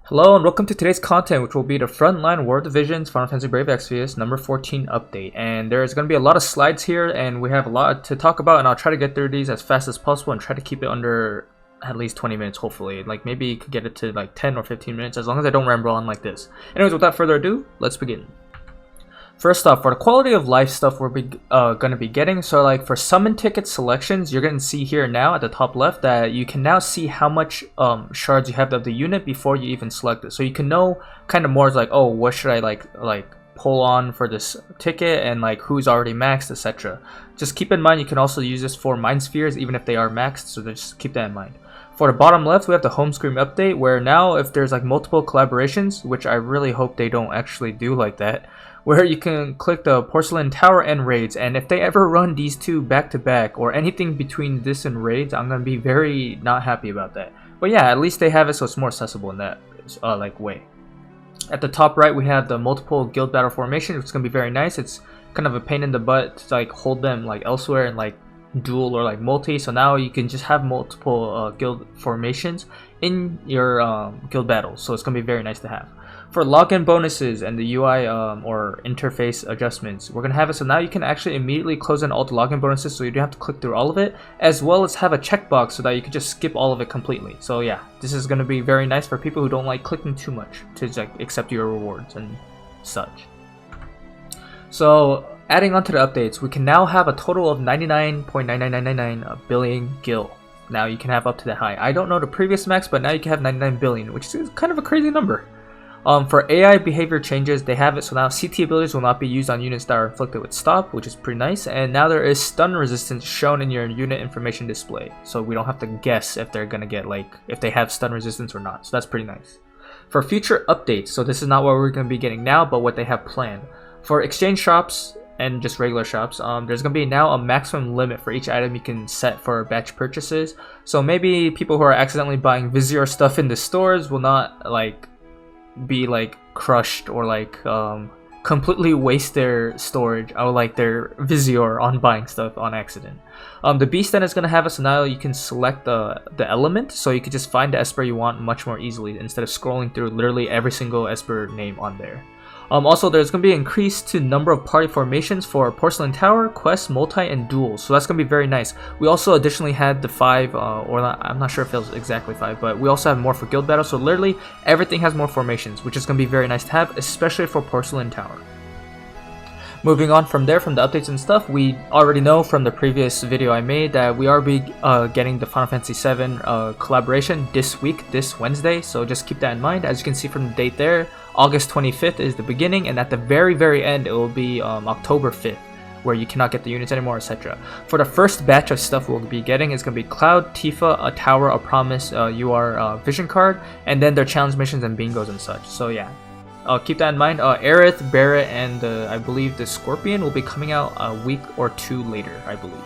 Hello and welcome to today's content, which will be the Frontline War Division's Final Fantasy Brave Exvius number 14 update. And there's going to be a lot of slides here, and we have a lot to talk about, and I'll try to get through these as fast as possible and try to keep it under at least 20 minutes, hopefully. Like, maybe you could get it to like 10 or 15 minutes, as long as I don't ramble on like this. Anyways, without further ado, let's begin. First off, for the quality of life stuff we're going to be getting, so like for summon ticket selections, you're going to see here now at the top left that you can now see how much shards you have of the unit before you even select it. So you can know kind of more like, oh, what should I like pull on for this ticket, and like who's already maxed, etc. Just keep in mind you can also use this for mind spheres even if they are maxed, so just keep that in mind. For the bottom left, we have the home screen update, where now if there's like multiple collaborations, which I really hope they don't actually do like that, where you can click the Porcelain Tower and Raids, and if they ever run these two back to back or anything between this and Raids, I'm gonna be very not happy about that. But yeah, at least they have it so it's more accessible in that like way. At the top right, we have the multiple guild battle formation, which is gonna be very nice. It's kind of a pain in the butt to like hold them like elsewhere and like dual or like multi, so now you can just have multiple guild formations in your guild battles, so it's gonna be very nice to have. For login bonuses and the UI or interface adjustments, we're gonna have it so now you can actually immediately close in all the login bonuses, so you don't have to click through all of it, as well as have a checkbox so that you can just skip all of it completely. So yeah, this is gonna be very nice for people who don't like clicking too much to like accept your rewards and such. So adding on to the updates, we can now have a total of 99.99999 billion gil. Now you can have up to that high. I don't know the previous max, but now you can have 99 billion, which is kind of a crazy number. For AI behavior changes, they have it so now CT abilities will not be used on units that are inflicted with stop, which is pretty nice, and now there is stun resistance shown in your unit information display, so we don't have to guess if they're gonna get like if they have stun resistance or not, so that's pretty nice. For future updates, so this is not what we're gonna be getting now, but what they have planned. For exchange shops and just regular shops, there's gonna be now a maximum limit for each item you can set for batch purchases, so maybe people who are accidentally buying Vizier stuff in the stores will not like be like crushed or like completely waste their storage or like their Vizier on buying stuff on accident. The beast then is going to have it so now you can select the element, so you can just find the Esper you want much more easily instead of scrolling through literally every single Esper name on there. Also, there's going to be an increase to number of party formations for Porcelain Tower, Quest, Multi, and Duels, so that's going to be very nice. We also additionally had the 5, or not, I'm not sure if it was exactly 5, but we also have more for Guild Battle, so literally everything has more formations, which is going to be very nice to have, especially for Porcelain Tower. Moving on from there, from the updates and stuff, we already know from the previous video I made that we are getting the Final Fantasy 7 collaboration this week, this Wednesday, so just keep that in mind. As you can see from the date there, August 25th is the beginning, and at the very end it will be October 5th, where you cannot get the units anymore, etc. For the first batch of stuff we'll be getting is going to be Cloud, Tifa, a Tower, a Promise, UR Vision card, and then their challenge missions and bingos and such, so yeah. Keep that in mind. Aerith, Barret, and I believe the Scorpion will be coming out a week or two later, I believe.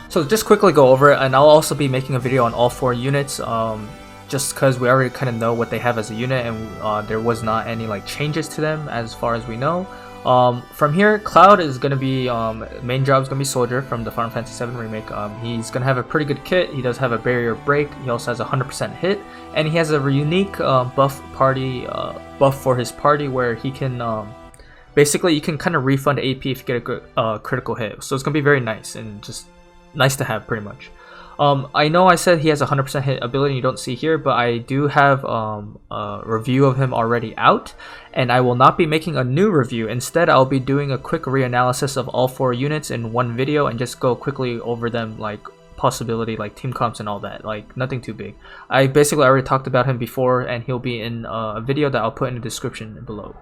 So just quickly go over it, and I'll also be making a video on all 4 units, just because we already kind of know what they have as a unit, and there was not any like changes to them as far as we know. From here, Cloud is going to be, main job is going to be Soldier from the Final Fantasy 7 remake. He's going to have a pretty good kit. He does have a barrier break. He also has a 100% hit, and he has a unique buff for his party where he can, basically you can kind of refund AP if you get a good critical hit. So it's going to be very nice and just nice to have pretty much. I know I said he has a 100% hit ability you don't see here, but I do have a review of him already out, and I will not be making a new review. Instead, I'll be doing a quick reanalysis of all 4 units in one video and just go quickly over them, like possibility, like team comps and all that, like nothing too big. I basically already talked about him before, and he'll be in a video that I'll put in the description below.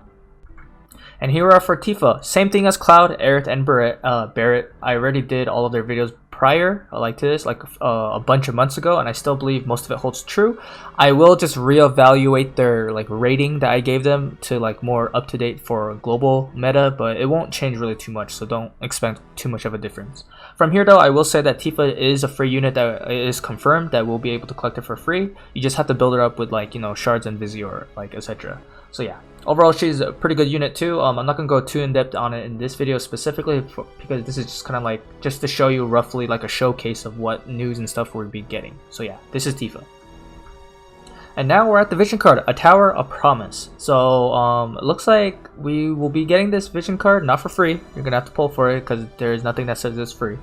And here are for Tifa, same thing as Cloud, Aerith, and Barret. I already did all of their videos prior like to this, like a bunch of months ago, and I still believe most of it holds true. I will just reevaluate their like rating that I gave them to like more up to date for global meta, but it won't change really too much, so don't expect too much of a difference. From here though, I will say that Tifa is a free unit that is confirmed that we'll be able to collect it for free. You just have to build her up with like, you know, shards and Vizier, like etc. So yeah, overall she's a pretty good unit too. I'm not gonna go too in depth on it in this video specifically because this is just kind of like just to show you roughly like a showcase of what news and stuff we'll be getting. So yeah, this is Tifa. And now we're at the vision card, A Tower of Promise. So it looks like we will be getting this vision card, not for free. You're gonna have to pull for it because there's nothing that says it's free.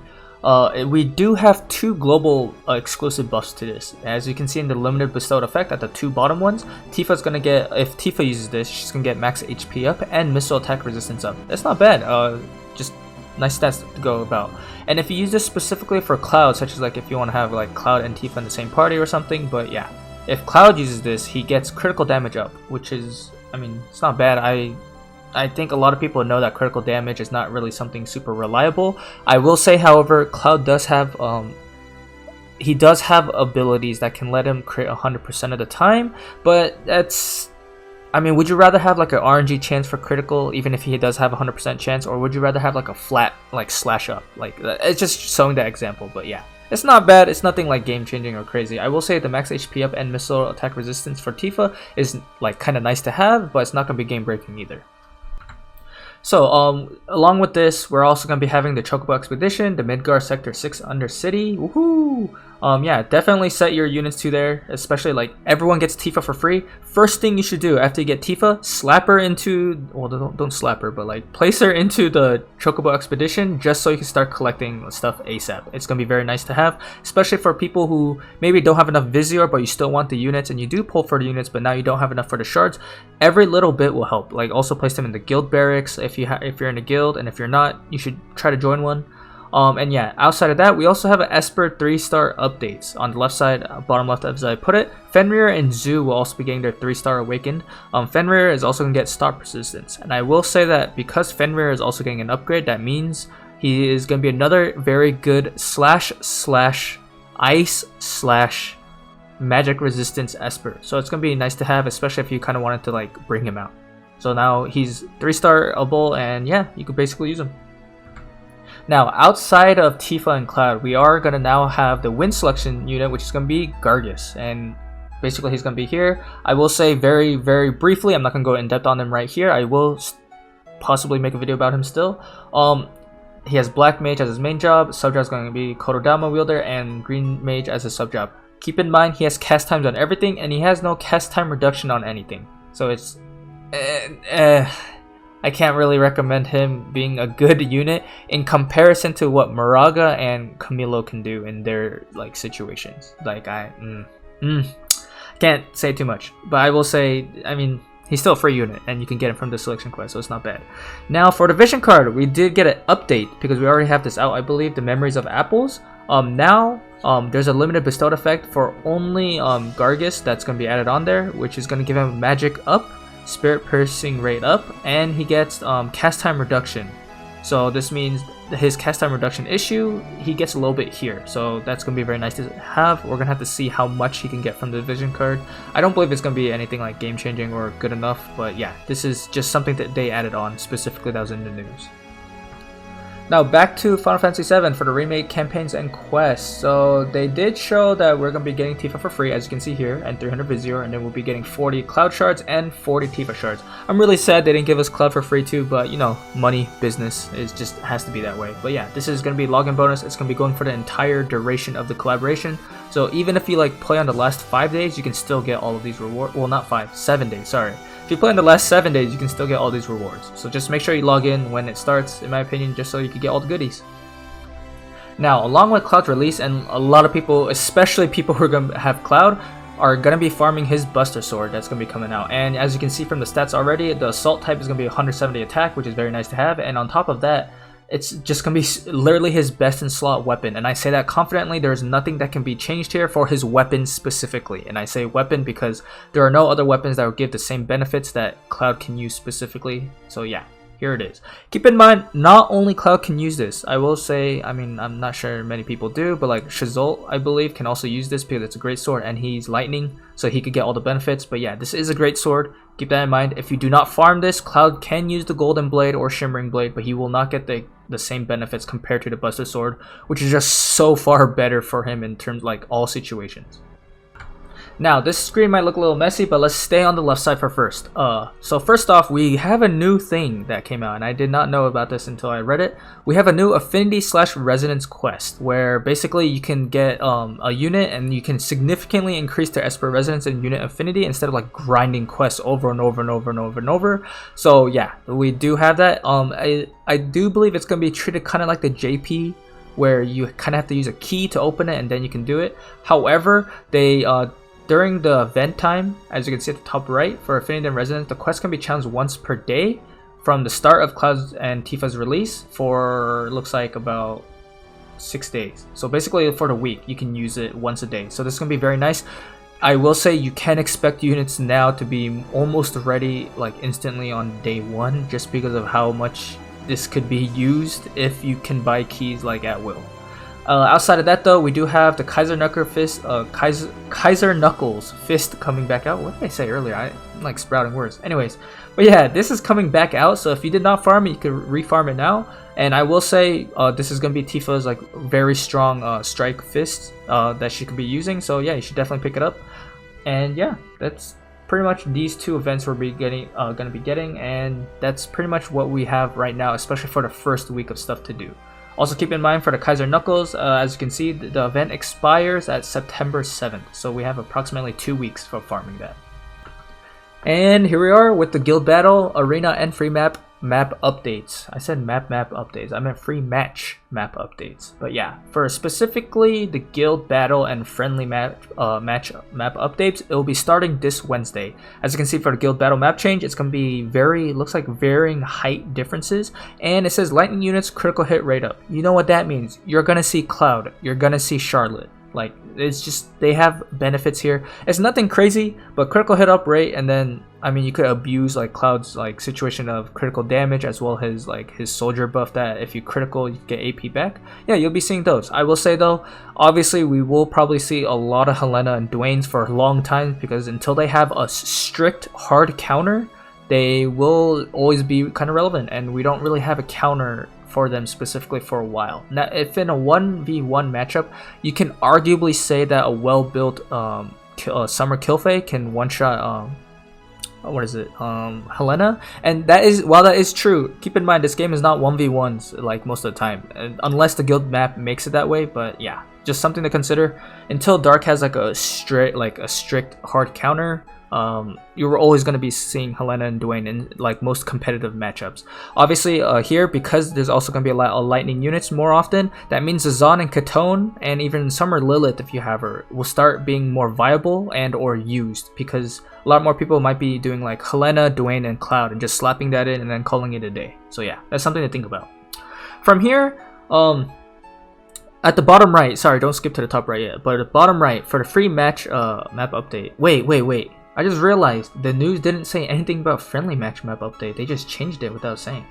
We do have 2 global exclusive buffs to this. As you can see in the limited bestowed effect at the 2 bottom ones, Tifa's gonna get, if Tifa uses this, she's gonna get max HP up and missile attack resistance up. That's not bad. Just nice stats to go about. And if you use this specifically for Cloud, such as like if you want to have like Cloud and Tifa in the same party or something, but yeah. If Cloud uses this, he gets critical damage up, which is, I mean, it's not bad. I think a lot of people know that critical damage is not really something super reliable. I will say, however, Cloud does have, he does have abilities that can let him crit 100% of the time, but that's, I mean, would you rather have like an RNG chance for critical, even if he does have a 100% chance, or would you rather have like a flat, like slash up? Like, it's just showing that example, but yeah. It's not bad, it's nothing like game changing or crazy. I will say the max HP up and missile attack resistance for Tifa is like kind of nice to have, but it's not going to be game breaking either. So along with this, we're also going to be having the Chocobo Expedition, the Midgar Sector 6 Undercity. Woohoo! Yeah, definitely set your units to there, especially like everyone gets Tifa for free. First thing you should do after you get Tifa, slap her into, well, don't slap her, but like place her into the Chocobo Expedition just so you can start collecting stuff ASAP. It's going to be very nice to have, especially for people who maybe don't have enough Vizier, but you still want the units and you do pull for the units, but now you don't have enough for the shards. Every little bit will help. Like also place them in the guild barracks if you're in a guild, and if you're not, you should try to join one. And yeah, outside of that, we also have an Esper 3-star updates. On the left side, bottom left as I put it, Fenrir and Zoo will also be getting their 3-star awakened. Fenrir is also going to get star persistence. And I will say that because Fenrir is also getting an upgrade, that means he is going to be another very good //ice/ magic resistance Esper. So it's going to be nice to have, especially if you kind of wanted to like bring him out. So now he's 3-star-able, and yeah, you could basically use him. Now, outside of Tifa and Cloud, we are going to now have the win selection unit, which is going to be Gargas. And basically, he's going to be here. I will say very, very briefly, I'm not going to go in depth on him right here. I will possibly make a video about him still. He has Black Mage as his main job. Sub job is going to be Kododama Wielder and Green Mage as his sub job. Keep in mind, he has cast times on everything, and he has no cast time reduction on anything. So it's... I can't really recommend him being a good unit in comparison to what Moraga and Camilo can do in their like situations. Like I can't say too much, but I will say, I mean, he's still a free unit and you can get him from the selection quest, so it's not bad. Now for the vision card, we did get an update because we already have this out, I believe, the Memories of Apples. Now there's a limited bestowed effect for only Gargas that's going to be added on there, which is going to give him magic up, spirit piercing rate up, and he gets cast time reduction. So this means his cast time reduction issue, he gets a little bit here, so that's gonna be very nice to have. We're gonna have to see how much he can get from the vision card. I don't believe it's gonna be anything like game changing or good enough, but yeah, this is just something that they added on specifically that was in the news. Now back to Final Fantasy VII for the remake campaigns and quests. So they did show that we're going to be getting Tifa for free, as you can see here, and 300 Vizier, and then we'll be getting 40 Cloud Shards and 40 Tifa Shards. I'm really sad they didn't give us Cloud for free too, but you know, money, business, it just has to be that way. But yeah, this is going to be login bonus. It's going to be going for the entire duration of the collaboration. So even if you like play on the last 5 days, you can still get all of these rewards. Well, not 5, 7 days, sorry. If you play in the last 7 days, you can still get all these rewards. So just make sure you log in when it starts, in my opinion, just so you can get all the goodies. Now, along with Cloud's release, and a lot of people, especially people who are going to have Cloud, are going to be farming his Buster Sword that's going to be coming out. And as you can see from the stats already, the Assault type is going to be 170 attack, which is very nice to have. And on top of that, it's just going to be literally his best in slot weapon. And I say that confidently, there's nothing that can be changed here for his weapon specifically. And I say weapon because there are no other weapons that will give the same benefits that Cloud can use specifically. So yeah, here it is. Keep in mind, not only Cloud can use this. I will say, I mean, I'm not sure many people do, but like Shazult, I believe, can also use this because it's a great sword and he's lightning, so he could get all the benefits. But yeah, this is a great sword. Keep that in mind. If you do not farm this, Cloud can use the Golden Blade or Shimmering Blade, but he will not get the same benefits compared to the Buster Sword, which is just so far better for him in terms like all situations. Now this screen might look a little messy, but let's stay on the left side for first. So first off, we have a new thing that came out, and I did not know about this until I read it. We have a new Affinity / Resonance quest, where basically you can get a unit and you can significantly increase their Esper Resonance and unit Affinity instead of like grinding quests over and over and over and over and over. So yeah, we do have that. I do believe it's gonna be treated kind of like the JP, where you kind of have to use a key to open it and then you can do it. However, they during the event time, as you can see at the top right, for Affinity and Resonance, the quest can be challenged once per day from the start of Cloud's and Tifa's release for, looks like, about 6 days. So basically for the week, you can use it once a day. So this is going to be very nice. I will say you can expect units now to be almost ready like instantly on day 1, just because of how much this could be used if you can buy keys like at will. Outside of that though, we do have the Kaiser Knuckles Fist coming back out. What did I say earlier? I'm like sprouting words. Anyways, but yeah, this is coming back out, so if you did not farm it, you can refarm it now. And I will say this is going to be Tifa's like very strong strike fist that she could be using, so yeah, you should definitely pick it up. And yeah, that's pretty much these two events we're going to be getting, and that's pretty much what we have right now, especially for the first week of stuff to do. Also keep in mind for the Kaiser Knuckles, as you can see, the event expires at September 7th, so we have approximately 2 weeks for farming that. And here we are with the guild battle, arena, and free map updates. I said map updates, I meant free match map updates. But yeah, for specifically the guild battle and friendly match map updates, it will be starting this Wednesday. As you can see for the guild battle map change, it's going to be looks like varying height differences, and it says lightning units critical hit rate up. You know what that means? You're going to see Cloud, you're going to see Charlotte. Like, it's just, they have benefits here. It's nothing crazy, but critical hit up rate, and then I mean you could abuse like Cloud's like situation of critical damage, as well as like his soldier buff that if you critical you get AP back. Yeah, you'll be seeing those. I will say though, obviously we will probably see a lot of Helena and Dwayne's for a long time, because until they have a strict hard counter, they will always be kind of relevant, and we don't really have a counter for them specifically for a while. Now, if in a 1v1 matchup, you can arguably say that a well-built Summer Killfay can one-shot Helena, and that is, while that is true, keep in mind this game is not 1v1s like most of the time, unless the guild map makes it that way. But yeah, just something to consider. Until Dark has like a strict hard counter, you're always going to be seeing Helena and Dwayne in like most competitive matchups. Obviously here, because there's also going to be a lot of lightning units more often, that means Zazan and Katone, and even Summer Lilith if you have her, will start being more viable and or used, because a lot more people might be doing like Helena, Dwayne, and Cloud and just slapping that in and then calling it a day. So yeah, that's something to think about. From here, at the bottom right, sorry, don't skip to the top right yet, but at the bottom right, for the free match map update, wait, I just realized the news didn't say anything about friendly match map update. They just changed it without saying.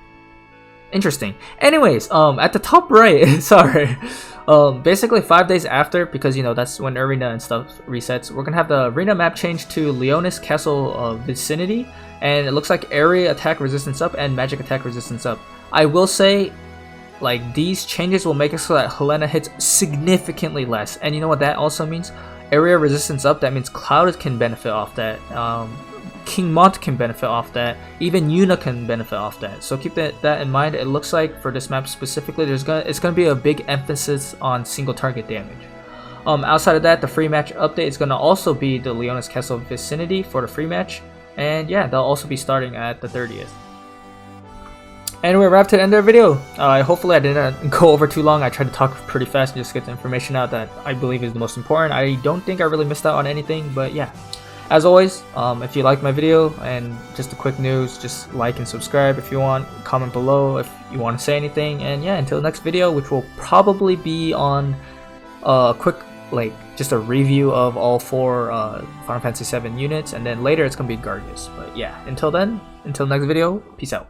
Interesting. Anyways, at the top right, sorry, basically 5 days after, because you know that's when arena and stuff resets, we're gonna have the arena map change to Leonis Castle vicinity, and it looks like area attack resistance up and magic attack resistance up. I will say, like, these changes will make it so that Helena hits significantly less, and you know what that also means? Area resistance up, that means Cloud can benefit off that, King Mont can benefit off that, even Yuna can benefit off that. So keep that in mind. It looks like for this map specifically, it's gonna be a big emphasis on single target damage. Outside of that, the free match update is gonna also be the Leonis Castle vicinity for the free match, and yeah, they'll also be starting at the 30th. Anyway, we're up to the end of the video. Hopefully I didn't go over too long. I tried to talk pretty fast and just get the information out that I believe is the most important. I don't think I really missed out on anything, but yeah. As always, if you liked my video, and just a quick news, just like and subscribe if you want. Comment below if you want to say anything. And yeah, until the next video, which will probably be on a quick, like, just a review of all 4 Final Fantasy VII units. And then later it's going to be Gargas. But yeah, until then, until next video, peace out.